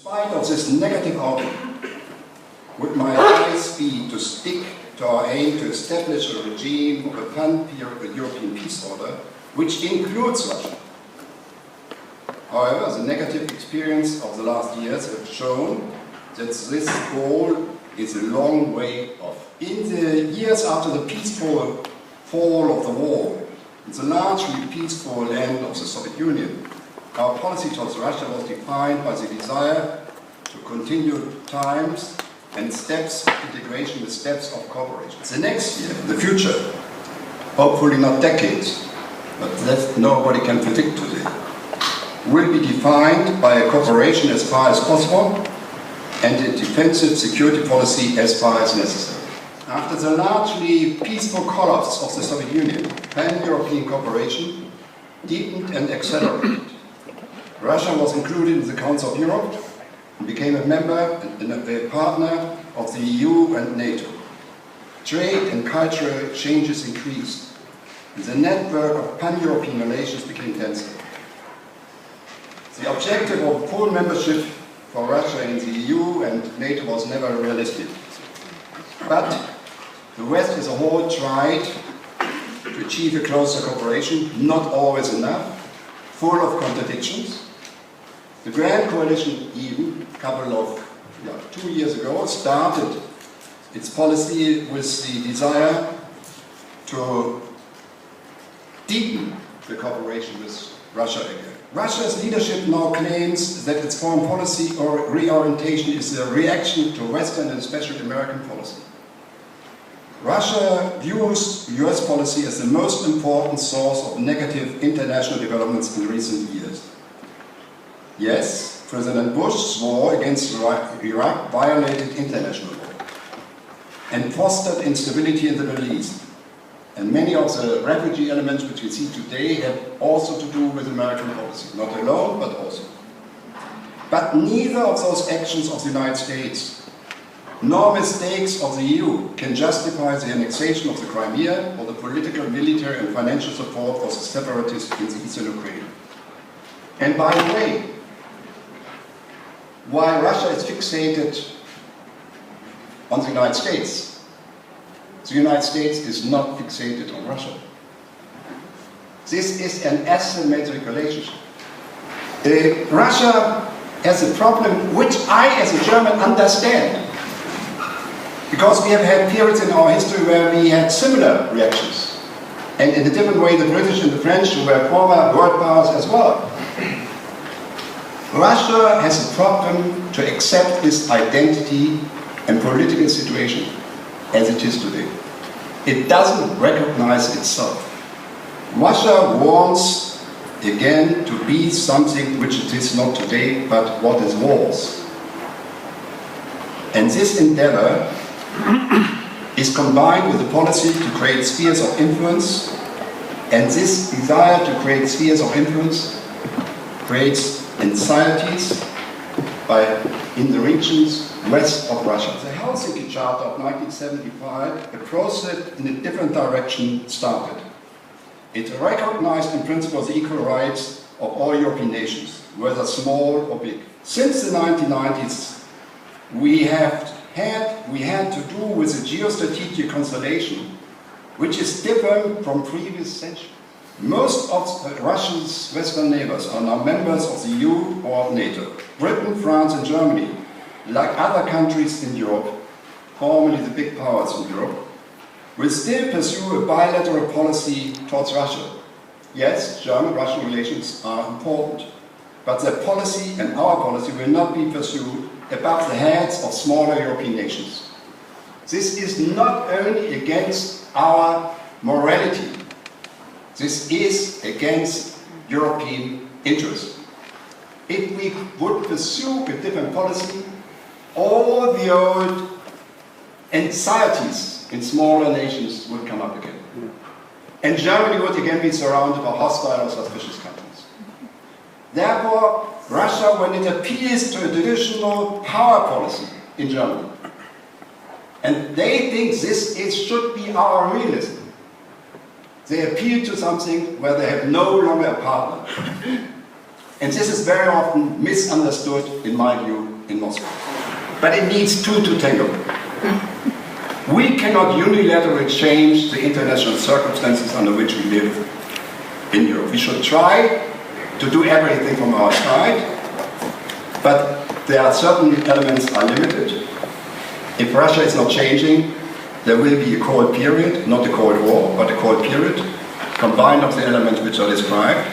spite of this negative outlook, would my advice be to stick to our aim to establish a regime of a pan-European peace order, which includes Russia. However, the negative experience of the last years have shown that this goal is a long way off. In the years after the peaceful fall of the war, in the largely peaceful end of the Soviet Union, our policy towards Russia was defined by the desire to continue times and steps of integration with steps of cooperation. The next year, the future, hopefully not decades, but that nobody can predict today, will be defined by a cooperation as far as possible and a defensive security policy as far as necessary. After the largely peaceful collapse of the Soviet Union, pan-European cooperation deepened and accelerated. Russia was included in the Council of Europe and became a member and a partner of the EU and NATO. Trade and cultural exchanges increased, and the network of pan-European relations became denser. The objective of full membership for Russia in the EU and NATO was never realistic. But the West as a whole tried to achieve a closer cooperation, not always enough, full of contradictions. The Grand Coalition even, a couple of 2 years ago, started its policy with the desire to deepen the cooperation with Russia again. Russia's leadership now claims that its foreign policy or reorientation is a reaction to Western and especially American policy. Russia views US policy as the most important source of negative international developments in recent years. Yes, President Bush's war against Iraq violated international law and fostered instability in the Middle East. And many of the refugee elements which we see today have also to do with American policy. Not alone, but also. But neither of those actions of the United States nor mistakes of the EU can justify the annexation of the Crimea or the political, military and financial support for the separatists in the eastern Ukraine. And by the way, while Russia is fixated on the United States is not fixated on Russia. This is an asymmetric relationship. Russia has a problem which I, as a German, understand. Because we have had periods in our history where we had similar reactions. And in a different way, the British and the French, who were former world powers as well. Russia has a problem to accept its identity and political situation as it is today. It doesn't recognize itself. Russia wants, again, to be something which it is not today, but what it was. And this endeavor is combined with the policy to create spheres of influence, and this desire to create spheres of influence creates anxieties in the regions west of Russia. The Helsinki Charter of 1975, a process in a different direction started. It recognized in principle the equal rights of all European nations, whether small or big. Since the 1990s, we had to do with a geostrategic constellation which is different from previous centuries. Most of Russia's western neighbors are now members of the EU or NATO. Britain, France and Germany, like other countries in Europe, formerly the big powers in Europe, will still pursue a bilateral policy towards Russia. Yes, German-Russian relations are important, but their policy and our policy will not be pursued above the heads of smaller European nations. This is not only against our morality, this is against European interests. If we would pursue a different policy, all the old anxieties in smaller nations would come up again. And Germany would again be surrounded by hostile or suspicious countries. Therefore, Russia, when it appeals to a traditional power policy in Germany, and they think this should be our realism, they appeal to something where they have no longer a partner. And this is very often misunderstood, in my view, in Moscow. But it needs two to tango. We cannot unilaterally change the international circumstances under which we live in Europe. We should try to do everything from our side, but there are certain elements are limited. If Russia is not changing, there will be a cold period, not a cold war, but a cold period, combined of the elements which are described.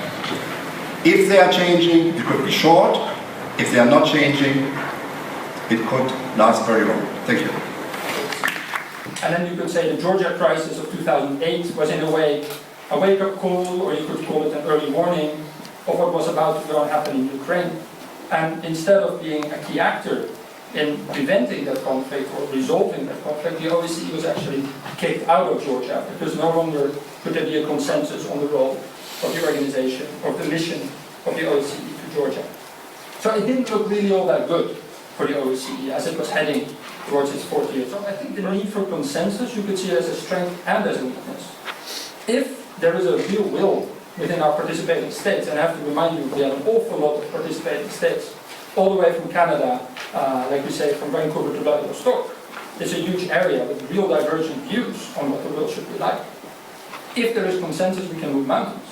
If they are changing, it could be short. If they are not changing, it could last very long. Thank you. And then you could say the Georgia crisis of 2008 was in a way a wake-up call, or you could call it an early warning of what was about to go and happen in Ukraine. And instead of being a key actor in preventing that conflict or resolving that conflict, the OSCE was actually kicked out of Georgia because no longer could there be a consensus on the role of the organization, or the mission of the OSCE to Georgia. So it didn't look really all that good for the OSCE as it was heading towards its fourth year. So I think the need for consensus you could see as a strength and as a weakness. If there is a real will within our participating states, and I have to remind you, we have an awful lot of participating states, all the way from Canada, like we say, from Vancouver to Vladivostok. It's a huge area with real divergent views on what the world should be like. If there is consensus, we can move mountains.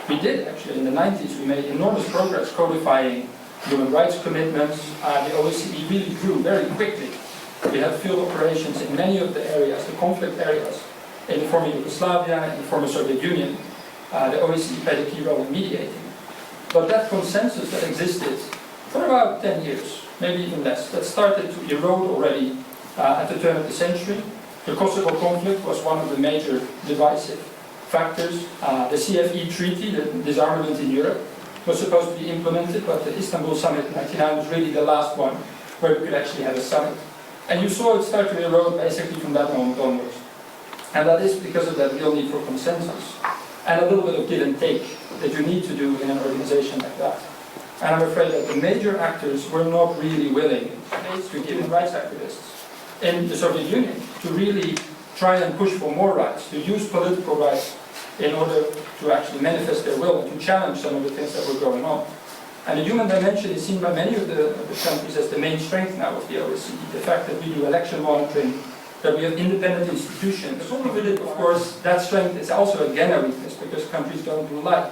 We did actually in the 90s. We made enormous progress codifying human rights commitments. The OSCE really grew very quickly. We had field operations in many of the areas, the conflict areas, in the former Yugoslavia, in the former Soviet Union. The OSCE played a key role in mediating. But that consensus that existed for about 10 years, maybe even less, that started to erode already at the turn of the century. The Kosovo conflict was one of the major divisive factors. The CFE treaty, the disarmament in Europe, was supposed to be implemented, but the Istanbul summit in 1999 was really the last one where we could actually have a summit. And you saw it start to erode basically from that moment onwards. And that is because of that real need for consensus and a little bit of give and take that you need to do in an organization like that. And I'm afraid that the major actors were not really willing to give human rights activists in the Soviet Union to really try and push for more rights, to use political rights in order to actually manifest their will and to challenge some of the things that were going on. And the human dimension is seen by many of the countries as the main strength now of the OSCE. The fact that we do election monitoring, that we have independent institutions. Some of it, of course, that strength is also again a weakness because countries don't like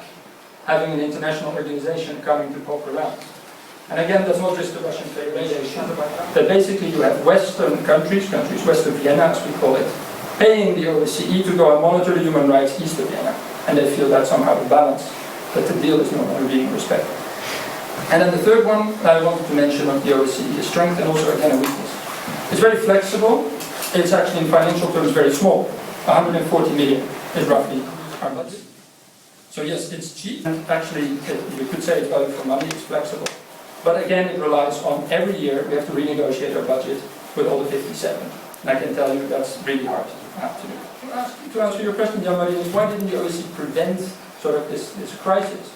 having an international organization coming to poke around. And again, that's not just the Russian Federation, that basically you have Western countries west of Vienna as we call it, paying the OSCE to go and monitor the human rights east of Vienna. And they feel that's somehow the balance, that the deal is no longer being respected. And then the third one I wanted to mention of the OSCE is strength and also again a weakness. It's very flexible. It's actually in financial terms very small. 140 million is roughly our budget. So yes, it's cheap, and actually you could say it's value for money, it's flexible. But again, it relies on every year we have to renegotiate our budget with all the 57. And I can tell you that's really hard to do. To answer your question, Jan-Marie, is why didn't the OSCE prevent sort of this crisis?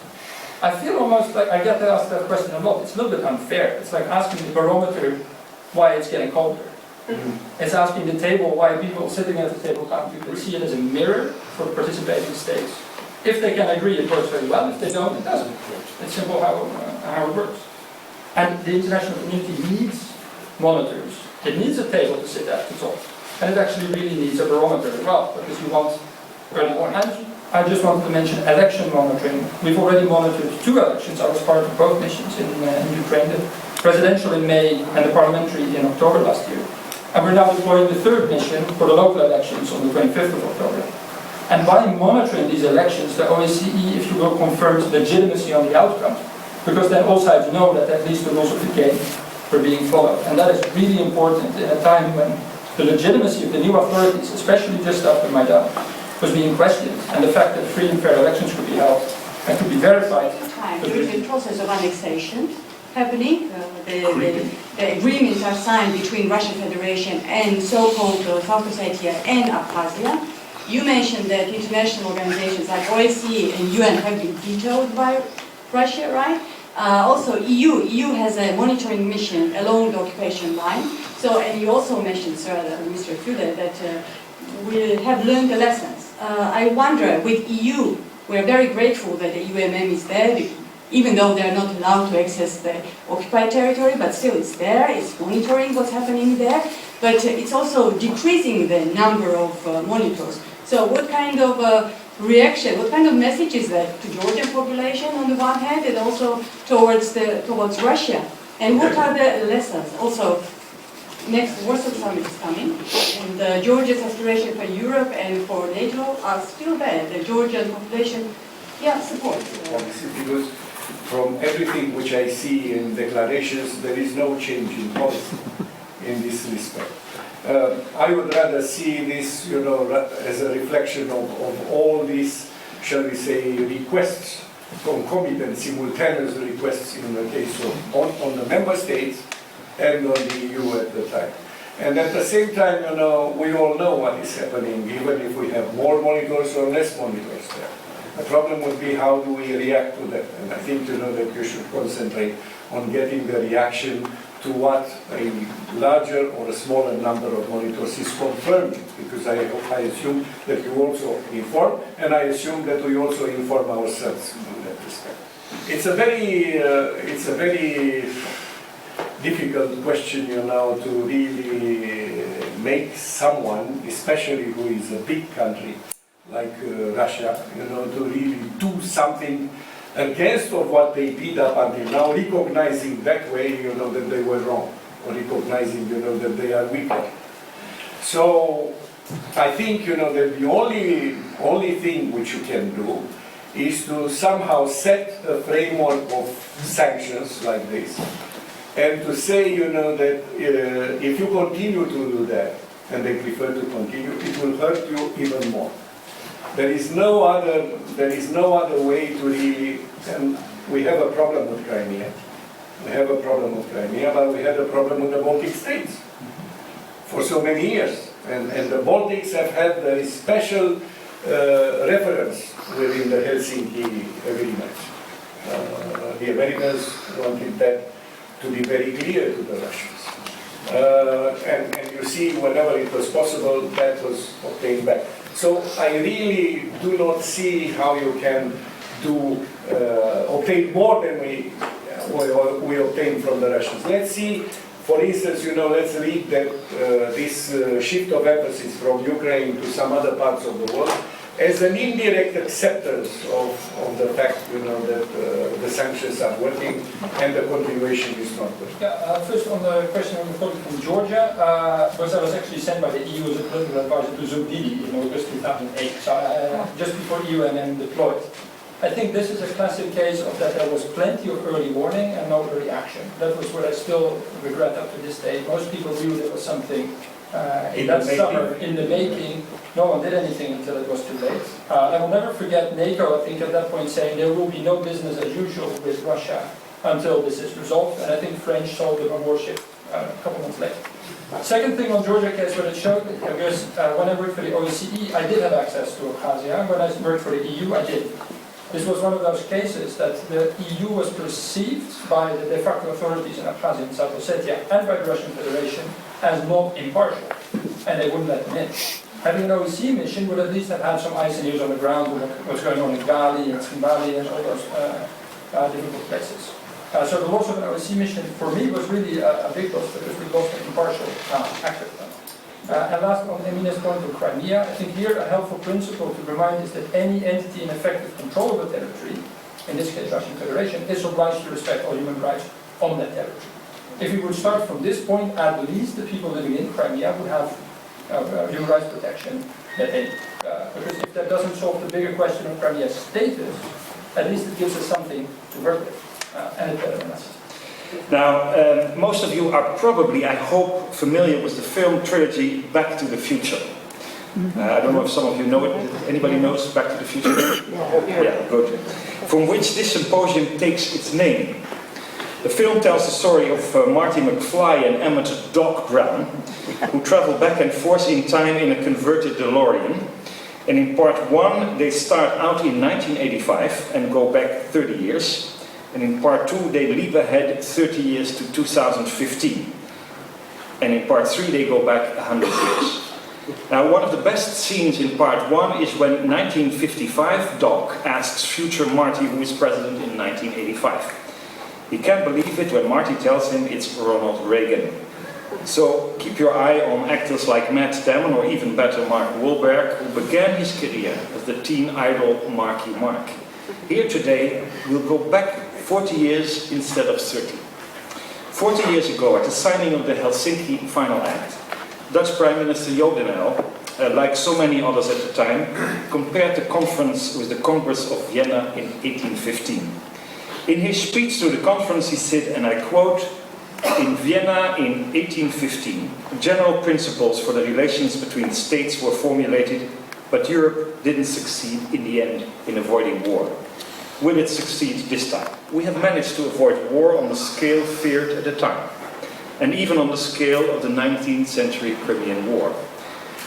I feel almost like I get asked that question a lot. It's a little bit unfair. It's like asking the barometer why it's getting colder. It's asking the table why people sitting at the table can't do. They see it as a mirror for participating states. If they can agree, it works very well. If they don't, it doesn't. It's simple how it works. And the international community needs monitors. It needs a table to sit at to talk. And it actually really needs a barometer as well, because you want early warning. And I just wanted to mention election monitoring. We've already monitored 2 elections. I was part of both missions in Ukraine, the presidential in May and the parliamentary in October last year. And we're now deploying the 3rd mission for the local elections on the 25th of October. And by monitoring these elections, the OSCE, if you will, confirms legitimacy on the outcome. Because then all sides know that at least the rules of the game were being followed. And that is really important in a time when the legitimacy of the new authorities, especially just after Maidan, was being questioned. And the fact that free and fair elections could be held and could be verified. During the process of annexation happening, the agreements are signed between Russian Federation and so-called South Ossetia and Abkhazia. You mentioned that international organizations like OSCE and UN have been vetoed by Russia, right? Also, EU has a monitoring mission along the occupation line. So, and you also mentioned, sir, Mr. Füle, that we have learned the lessons. I wonder, with EU, we're very grateful that the UMM is there, even though they are not allowed to access the occupied territory, but still it's there, it's monitoring what's happening there, but it's also decreasing the number of monitors. So what kind of reaction, what kind of message is that to Georgian population on the one hand, and also towards Russia? And what are the lessons? Also, next Warsaw Summit is coming, and Georgia's aspiration for Europe and for NATO are still there. The Georgian population, supports. Because from everything which I see in declarations, there is no change in policy in this respect. I would rather see this, as a reflection of all these, shall we say, requests, concomitant, simultaneous requests in the case of on the member states and on the EU at the time. And at the same time, we all know what is happening, even if we have more monitors or less monitors there. The problem would be how do we react to that? And I think that you should concentrate on getting the reaction to what a larger or a smaller number of monitors is confirming, because I assume that you also inform, and I assume that we also inform ourselves in that respect. It's a very difficult question, to really make someone, especially who is a big country like Russia, to really do something against of what they did up until now, recognizing that way, that they were wrong, or recognizing, that they are weaker. So I think, that the only thing which you can do is to somehow set a framework of sanctions like this, and to say, that if you continue to do that, and they prefer to continue, it will hurt you even more. There is no other way to really, and we have a problem with Crimea. We have a problem with Crimea, but we had a problem with the Baltic states for so many years. And the Baltics have had a special reference within the Helsinki Agreement. The Americans wanted that to be very clear to the Russians. And you see, whenever it was possible, that was obtained back. So I really do not see how you can obtain more than we obtained from the Russians. Let's see, for instance, let's read that this shift of emphasis from Ukraine to some other parts of the world as an indirect acceptance of the fact, that the sanctions are working and the continuation is not working. First on the question of the colleague from Georgia, because I was actually sent by the EU as a political advisor to Zubidi in August 2008, so just before EUMM deployed. I think this is a classic case of that there was plenty of early warning and no early action. That was what I still regret up to this day. Most people knew there was something in that summer in the making. No one did anything until it was too late. I will never forget NATO, I think, at that point saying there will be no business as usual with Russia until this is resolved. And I think French sold them a warship a couple months later. Second thing on Georgia case, what it showed, because when I worked for the OSCE, I did have access to Abkhazia. When I worked for the EU, I did. This was one of those cases that the EU was perceived by the de facto authorities in Abkhazia and South Ossetia and by the Russian Federation as not impartial, and they wouldn't let them in. Having an OSCE mission would at least have had some eyes and ears on the ground with what's going on in Gali and Tsimbali and all those difficult places. So the loss of an OSCE mission for me was really a big loss because we lost an impartial actor. And last on Emine's point on Crimea, I think here a helpful principle to remind is that any entity in effective control of a territory, in this case Russian Federation, is obliged to respect all human rights on that territory. If we would start from this point, at least the people living in Crimea would have human rights protection that they, because if that doesn't solve the bigger question of Crimea's status, at least it gives us something to work with, and it's better than us. Now, most of you are probably, I hope, familiar with the film trilogy Back to the Future. I don't know if some of you know it. Anybody knows Back to the Future? Yeah, good. From which this symposium takes its name. The film tells the story of Marty McFly and Emmett Doc Brown, who travel back and forth in time in a converted DeLorean. And in part 1, they start out in 1985 and go back 30 years. And in part 2, they leap ahead 30 years to 2015. And in part 3, they go back 100 years. Now, one of the best scenes in part 1 is when 1955 Doc asks future Marty who is president in 1985. He can't believe it when Marty tells him it's Ronald Reagan. So keep your eye on actors like Matt Damon or even better Mark Wahlberg, who began his career as the teen idol Marky Mark. Here today, we'll go back 40 years instead of 30. 40 years ago, at the signing of the Helsinki Final Act, Dutch Prime Minister Jodenel, like so many others at the time, compared the conference with the Congress of Vienna in 1815. In his speech to the conference he said, and I quote, "In Vienna in 1815, general principles for the relations between states were formulated, but Europe didn't succeed in the end in avoiding war. Will it succeed this time? We have managed to avoid war on the scale feared at the time, and even on the scale of the 19th century Crimean War.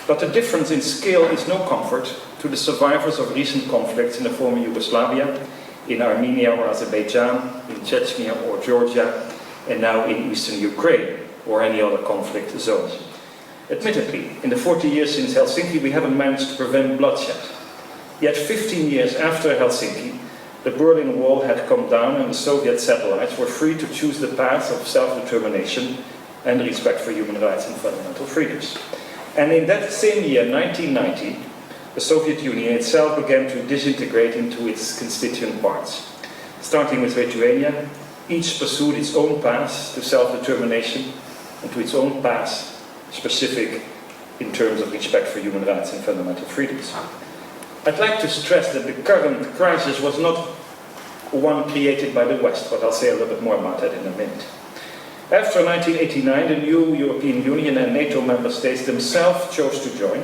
But the difference in scale is no comfort to the survivors of recent conflicts in the former Yugoslavia, in Armenia or Azerbaijan, in Chechnya or Georgia, and now in eastern Ukraine or any other conflict zones. Admittedly, in the 40 years since Helsinki, we haven't managed to prevent bloodshed. Yet 15 years after Helsinki, the Berlin Wall had come down and the Soviet satellites were free to choose the path of self-determination and respect for human rights and fundamental freedoms. And in that same year, 1990, the Soviet Union itself began to disintegrate into its constituent parts. Starting with Lithuania, each pursued its own path to self-determination and to its own path specific in terms of respect for human rights and fundamental freedoms. I'd like to stress that the current crisis was not one created by the West, but I'll say a little bit more about that in a minute. After 1989, the new European Union and NATO member states themselves chose to join,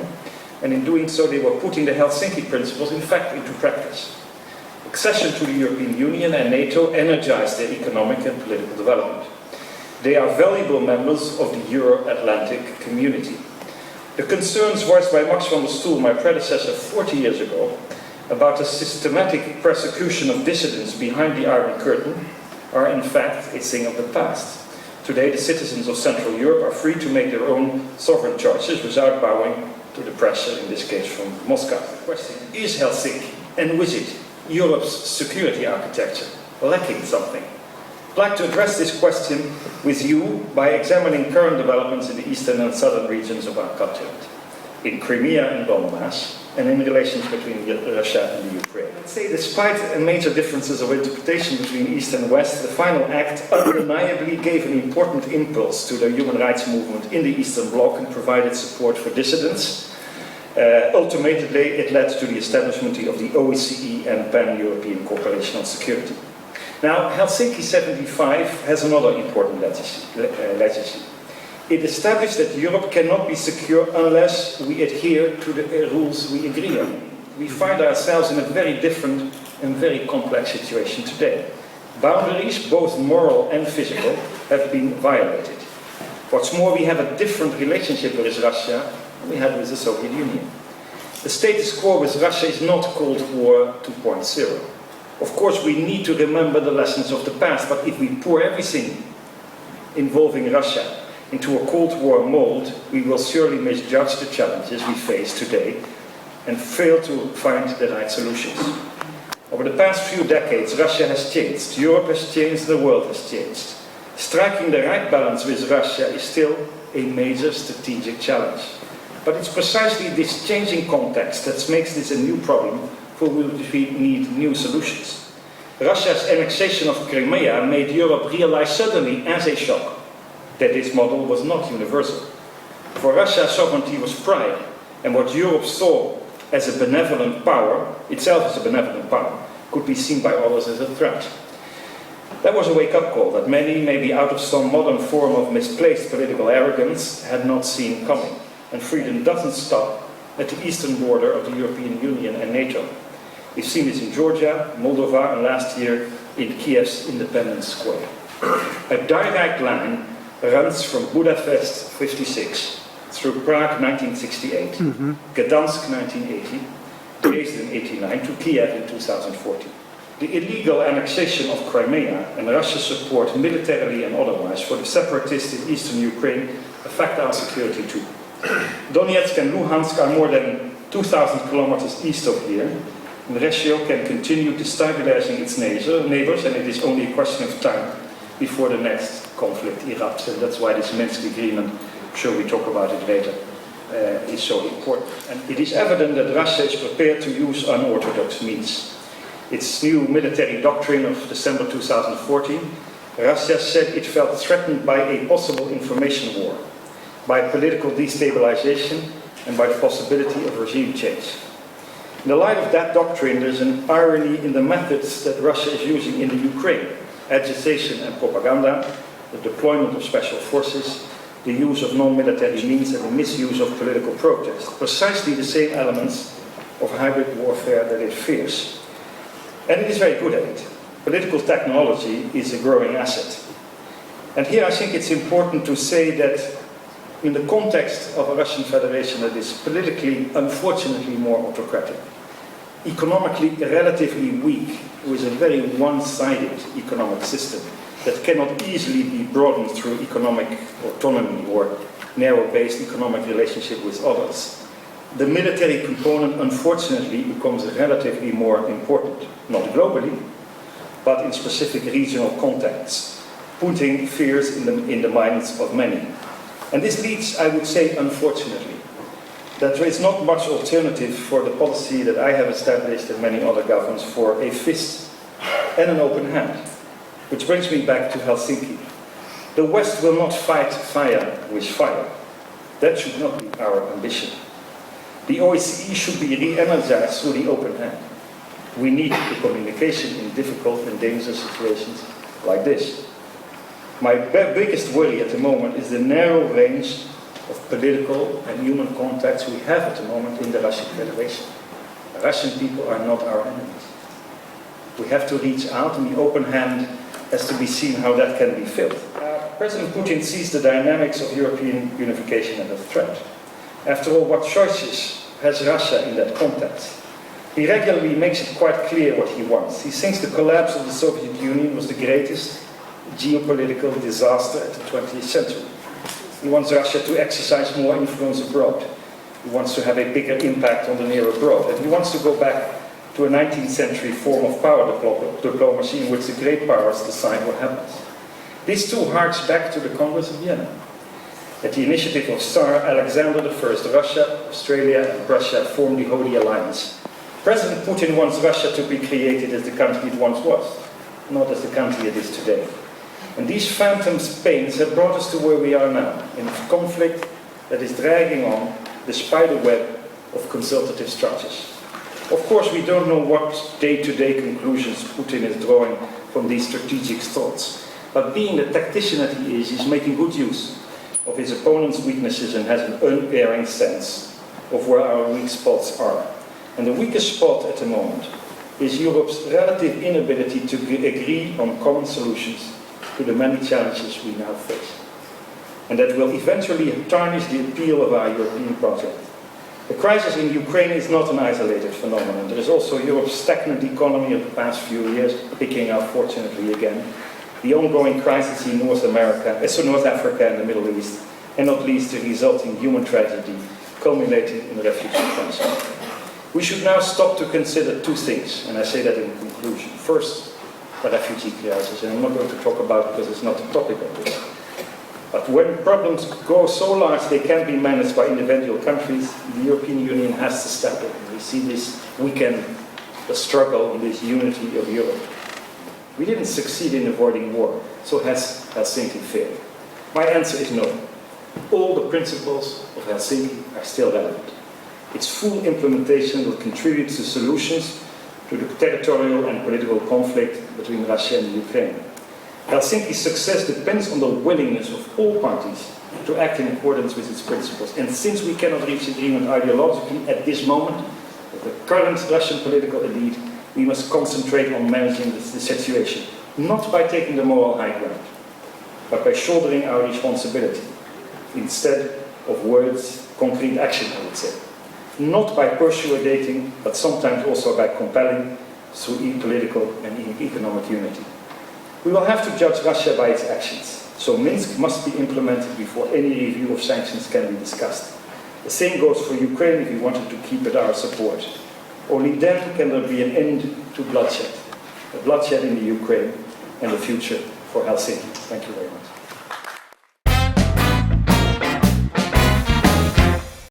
and in doing so they were putting the Helsinki principles in fact into practice. Accession to the European Union and NATO energized their economic and political development. They are valuable members of the Euro-Atlantic community. The concerns voiced by Max van der Stoel, my predecessor 40 years ago, about the systematic persecution of dissidents behind the Iron Curtain are in fact a thing of the past. Today the citizens of Central Europe are free to make their own sovereign choices without bowing to the pressure, in this case from Moscow. The question is Helsinki, and with it, Europe's security architecture, lacking something? I'd like to address this question with you by examining current developments in the eastern and southern regions of our continent, in Crimea and Donbass, and in relations between Russia and the Ukraine. I'd say despite major differences of interpretation between East and West, the final act undeniably gave an important impulse to the human rights movement in the Eastern Bloc and provided support for dissidents. Ultimately, it led to the establishment of the OSCE and Pan-European Cooperation on Security. Now, Helsinki 75 has another important legacy. It established that Europe cannot be secure unless we adhere to the rules we agree on. We find ourselves in a very different and very complex situation today. Boundaries, both moral and physical, have been violated. What's more, we have a different relationship with Russia than we had with the Soviet Union. The status quo with Russia is not Cold War 2.0. Of course, we need to remember the lessons of the past, but if we pour everything involving Russia into a Cold War mold, we will surely misjudge the challenges we face today and fail to find the right solutions. Over the past few decades, Russia has changed, Europe has changed, the world has changed. Striking the right balance with Russia is still a major strategic challenge. But it's precisely this changing context that makes this a new problem for which we need new solutions. Russia's annexation of Crimea made Europe realize suddenly, as a shock, that this model was not universal. For Russia, sovereignty was pride, and what Europe saw as a benevolent power, itself as a benevolent power, could be seen by others as a threat. That was a wake-up call that many, maybe out of some modern form of misplaced political arrogance, had not seen coming. And freedom doesn't stop at the eastern border of the European Union and NATO. We've seen this in Georgia, Moldova, and last year in Kiev's Independence Square. A direct line runs from Budapest 56 through Prague 1968, Gdansk 1980, Dresden 89 to Kiev in 2014. The illegal annexation of Crimea and Russia's support militarily and otherwise for the separatists in eastern Ukraine affect our security too. Donetsk and Luhansk are more than 2,000 kilometers east of here, and Russia can continue destabilizing its neighbors, and it is only a question of time before the next conflict erupts. And that's why this Minsk agreement, I'm sure we talk about it later, is so important. And it is evident that Russia is prepared to use unorthodox means. Its new military doctrine of December 2014, Russia said it felt threatened by a possible information war, by political destabilization, and by the possibility of regime change. In the light of that doctrine, there's an irony in the methods that Russia is using in the Ukraine: agitation and propaganda, the deployment of special forces, the use of non-military means, and the misuse of political protest. Precisely the same elements of hybrid warfare that it fears. And it is very good at it. Political technology is a growing asset. And here I think it's important to say that in the context of a Russian Federation that is politically, unfortunately, more autocratic, economically relatively weak, with a very one-sided economic system that cannot easily be broadened through economic autonomy or narrow-based economic relationship with others, the military component, unfortunately, becomes relatively more important, not globally, but in specific regional contexts, putting fears in the minds of many. And this leads, I would say, unfortunately, that there is not much alternative for the policy that I have established and many other governments for a fist and an open hand. Which brings me back to Helsinki. The West will not fight fire with fire. That should not be our ambition. The OSCE should be re-energized through the open hand. We need the communication in difficult and dangerous situations like this. My biggest worry at the moment is the narrow range of political and human contacts we have at the moment in the Russian Federation. The Russian people are not our enemies. We have to reach out, and the open hand has to be seen how that can be filled. President Putin sees the dynamics of European unification as a threat. After all, what choices has Russia in that context? He regularly makes it quite clear what he wants. He thinks the collapse of the Soviet Union was the greatest geopolitical disaster at the 20th century. He wants Russia to exercise more influence abroad. He wants to have a bigger impact on the near abroad. And he wants to go back to a 19th century form of power diplomacy in which the great powers decide what happens. This too harks back to the Congress of Vienna. At the initiative of Tsar Alexander I, Russia, Australia and Prussia formed the Holy Alliance. President Putin wants Russia to be created as the country it once was, not as the country it is today. And these phantom pains have brought us to where we are now, in a conflict that is dragging on the spider web of consultative structures. Of course, we don't know what day-to-day conclusions Putin is drawing from these strategic thoughts. But being the tactician that he is, he's making good use of his opponent's weaknesses and has an unerring sense of where our weak spots are. And the weakest spot at the moment is Europe's relative inability to agree on common solutions to the many challenges we now face. And that will eventually tarnish the appeal of our European project. The crisis in Ukraine is not an isolated phenomenon. There is also Europe's stagnant economy of the past few years picking up, fortunately, again. The ongoing crisis in North Africa and the Middle East, and not least the resulting human tragedy culminating in the refugee crisis. We should now stop to consider two things, and I say that in conclusion. First, the refugee crisis, and I'm not going to talk about it because it's not the topic of this. But when problems go so large they can't be managed by individual countries, the European Union has to step in. We see this weekend, the struggle in this unity of Europe. We didn't succeed in avoiding war, so has Helsinki failed? My answer is no. All the principles of Helsinki are still relevant. Its full implementation will contribute to solutions to the territorial and political conflict between Russia and Ukraine. Helsinki's success depends on the willingness of all parties to act in accordance with its principles. And since we cannot reach agreement ideologically at this moment, with the current Russian political elite, we must concentrate on managing the situation, not by taking the moral high ground, but by shouldering our responsibility, instead of words, concrete action, I would say. Not by persuading, but sometimes also by compelling through political and economic unity. We will have to judge Russia by its actions, so Minsk must be implemented before any review of sanctions can be discussed. The same goes for Ukraine if we wanted to keep it our support. Only then can there be an end to bloodshed. The bloodshed in the Ukraine and the future for Helsinki. Thank you very much.